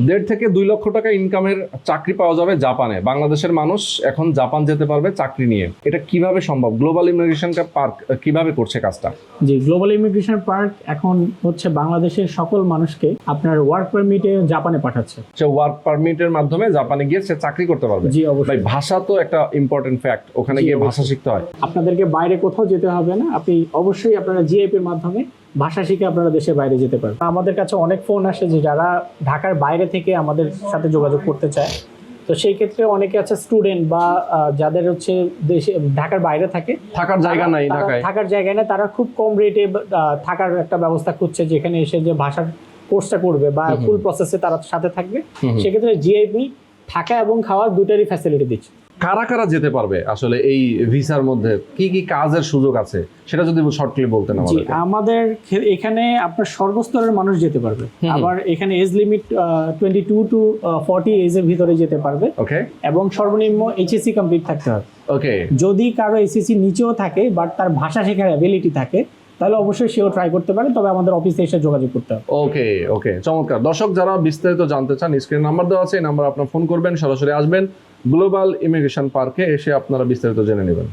1.5 থেকে 2 লক্ষ টাকা ইনকামের চাকরি পাওয়া যাবে জাপানে। বাংলাদেশের মানুষ এখন জাপান যেতে পারবে চাকরি নিয়ে। এটা কিভাবে সম্ভব? গ্লোবাল ইমিগ্রেশন পার্ক কিভাবে করছে কাজটা? জি, গ্লোবাল ইমিগ্রেশন পার্ক এখন হচ্ছে বাংলাদেশের সকল মানুষকে আপনার ওয়ার্ক পারমিটে জাপানে পাঠাচ্ছে। সে ওয়ার্ক পারমিটের মাধ্যমে জাপানে গিয়ে সে চাকরি করতে পারবে। জি, অবশ্যই। ভাই, ভাষা তো একটা ইম্পর্টেন্ট ফ্যাক্ট। ওখানে জি, গিয়ে অবশ্যই। ভাষা শিখতে হয়। আপনাদেরকে বাইরে কোথাও যেতে হবে না, আপনি অবশ্যই আপনারা জিআইপি এর মাধ্যমে ভাষা শিখে আপনারা দেশের বাইরে যেতে পারবেন। আমাদের কাছে অনেক ফোন আসে যে যারা ঢাকার বাইরে থেকে আমাদের সাথে যোগাযোগ করতে চায়। তো সেই ক্ষেত্রে অনেকে আছে স্টুডেন্ট বা যাদের হচ্ছে দেশে ঢাকার বাইরে থাকে, থাকার জায়গা নাই তারা ঢাকায়। থাকার জায়গা নেই, তারা খুব কম রেটে থাকার একটা ব্যবস্থা খুঁজছে, যেখানে এসে যে ভাষার কোর্সটা করবে বা ফুল প্রসেসে তারা সাথে থাকবে। সেক্ষেত্রে জিআইপি থাকা এবং খাওয়া দুটারই ফ্যাসিলিটি দিচ্ছে। কারা কারা যেতে পারবে আসলে এই ভিসার মধ্যে? কি কি কাজের সুযোগ আছে সেটা যদি শর্টলি বলতেন জি, আমাদেরকে। আমাদের এখানে আপনার সর্বস্তরের মানুষ যেতে পারবে। আবার এখানে এজ লিমিট 22 টু 40 এজের ভিতরে যেতে পারবে। ওকে এবং সর্বনিম্ন এইচএসসি কমপ্লিট থাকতে হবে। ওকে যদি কারো এসএসসি নিচেও থাকে বাট তার ভাষা শেখার অ্যাবিলিটি থাকে, তাহলে অবশ্যই সেও ট্রাই করতে পারে, তবে আমাদের অফিসে এসে যোগাযোগ করতে হবে। ওকে ওকে চমৎকার। দর্শক যারা বিস্তারিত জানতে চান, স্ক্রিন নাম্বার দেওয়া আছে, এই নাম্বার আপনার ফোন করবেন, সরাসরি আসবেন গ্লোবাল ইমিগ্রেশন পার্কে, এসে আপনারা বিস্তারিত জেনে নেবেন।